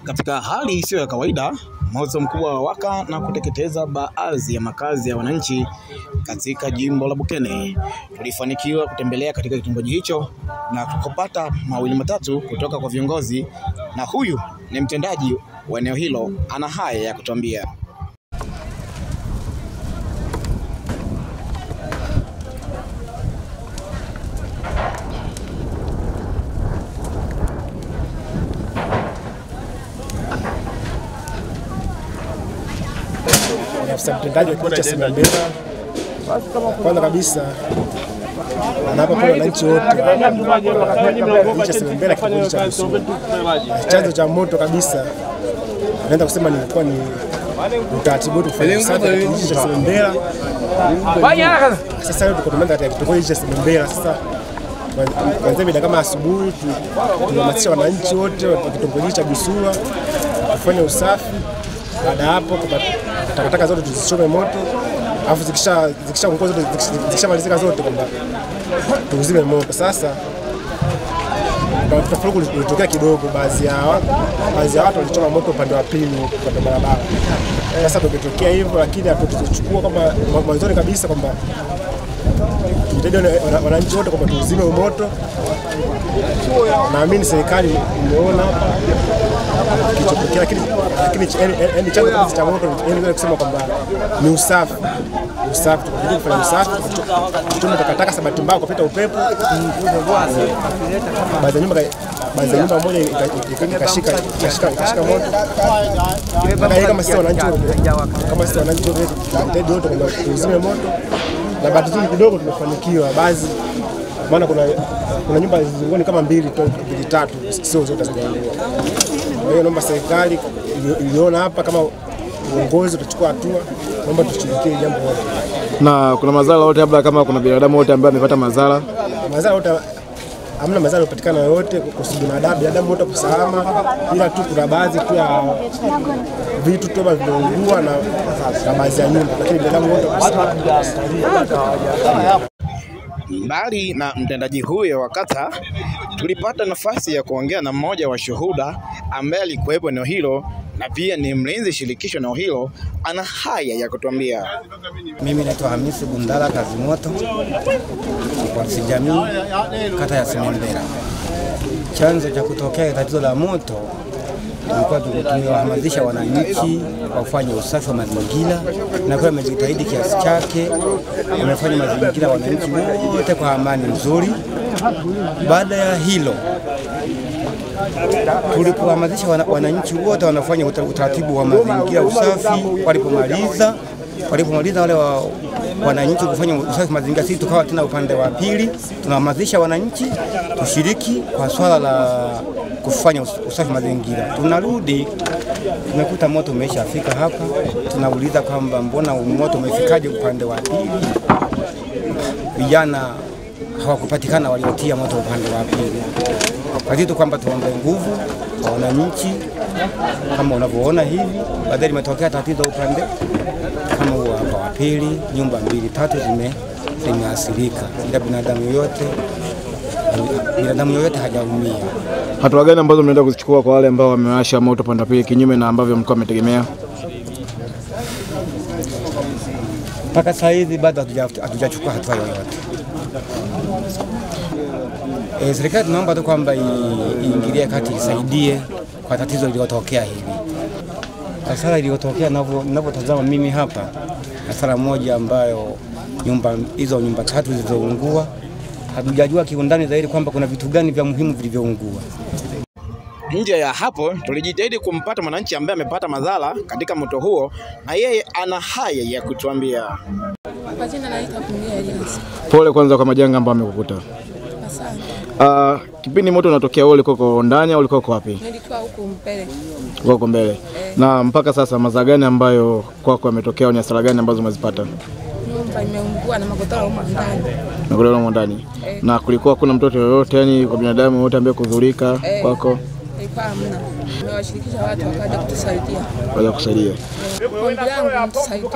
Katika hali isiyo ya kawaida, moto mkubwa wawaka na kuteketeza baadhi ya makazi ya wananchi katika jimbo la Bukene. Tulifanikiwa kutembelea katika kitongoji hicho na kupata mawili matatu kutoka kwa viongozi, na huyu ni mtendaji wa eneo hilo, ana haya ya kutuambia. Afisa mtendaji wa kijiji cha Semembela, kwanza kabisa anapa kwa wananchi wote kijiji cha Semembela, kitongoji cha Busua. Chanzo cha moto kabisa naenda kusema nilikuwa ni utaratibu wetu kufanya usafi katika kijiji cha Semembela. Sasa leo tuko katika kitongoji cha Semembela. Sasa kwanza mida kama asubuhi tunahamasisha wananchi wote wa kitongoji cha Busua kufanya usafi. Baada hapo takataka zote tuzichome moto, alafu zikishamalizika zote kwamba tuzime moto. Sasa tofauti kulitokea kidogo, baadhi ya watu walichoma moto upande wa pili kwa barabara. Sasa tumetokea hivyo, lakini hatuchukua kama mwanzoni kabisa kwamba wananchi wote kwamba tuzime moto. Naamini serikali imeona hapa kichotokea, lakini chanzo cha moto ni kusema kwamba ni usafi. Tukijua kufanya usafi, tuchome takataka sabati mbao kupita upepo. Baadhi ya nyumba moja ikashika moto. Kama sisi wananchi wote kwamba tuzime moto, na bahati nzuri kidogo tumefanikiwa. Baadhi maana kuna nyumba zingine kama mbili tatu, sio zote zimeungua. Kwa hiyo naomba serikali iliona hapa kama uongozi utachukua hatua, naomba tushirikie jambo hili. Na kuna madhara yote labda kama kuna binadamu wote ambao amepata madhara? Madhara yote hamna madhara yopatikana yote kwa binadamu wote kwa salama, ila tu kuna baadhi tu ya vitu tu vimeungua na baadhi ya nyumba, lakini binadamu wote kwa salama. Mbali na mtendaji huyo wa kata, tulipata nafasi ya kuongea na mmoja wa shuhuda ambaye alikuwepo eneo hilo na pia ni mlinzi shirikisho eneo hilo. Ana haya ya kutuambia. Mimi naitwa Hamisi Bundala Kazimoto, polisi jamii kata ya Semembela. Chanzo cha kutokea tatizo la moto, tulikuwa tumewahamasisha wananchi wafanye usafi wa mazingira, na kwa amejitahidi kiasi chake, amefanya mazingira wananchi wote kwa amani nzuri. Baada ya hilo, tulipohamasisha wananchi wote wanafanya utaratibu wa mazingira usafi. Walipomaliza wale wananchi kufanya usafi mazingira, sisi tukawa tena upande wa pili tunahamasisha wananchi tushiriki kwa swala la kufanya usafi mazingira. Tunarudi tumekuta moto umeshafika hapa, tunauliza kwamba mbona moto umefikaje upande wa pili? Vijana hawakupatikana waliotia moto upande wa pili. Kwa hiyo kwamba tuombe nguvu kwa wananchi kama unavyoona hivi. Baadaye limetokea tatizo upande kama huo hapa wa pili, nyumba 2-3 zimeathirika, ila binadamu yoyote hajaumia. Hatua gani ambazo mnaenda kuzichukua kwa wale ambao wamewasha moto pande pili kinyume na ambavyo mlikuwa mmetegemea? Mpaka sasa hivi bado hatujachukua hatua yoyote. Serikali tunaomba tu kwamba iingilie kati, isaidie kwa tatizo lililotokea hili. Hasara iliyotokea ninavyotazama mimi hapa, hasara moja ambayo nyumba 3 zilizoungua. Hatujajua kiundani zaidi kwamba kuna vitu gani vya muhimu vilivyoungua. Nje ya hapo, tulijitahidi kumpata mwananchi ambaye amepata madhara katika moto huo, na yeye ana haya ya kutuambia. Kwa jina naitwa Kumia Elias. Pole kwanza kwa majanga ambayo amekukuta. Asante. Kipindi moto unatokea wewe ulikuwa ndani au ulikuwa wapi? Nilikuwa huko mbele. Huko mbele. Na mpaka sasa madhara gani ambayo kwako yametokea, ni hasara gani ambazo umezipata? Nyumba imeungua na magodoro huko ndani. Magodoro huko ndani. Na kulikuwa kuna mtoto yoyote, yani kwa binadamu wote ambaye kudhurika kwako? Ilikuwa hamna. Nimewashirikisha watu wakaja kutusaidia. Wakaja kusaidia. Ombi langu mtusaidie.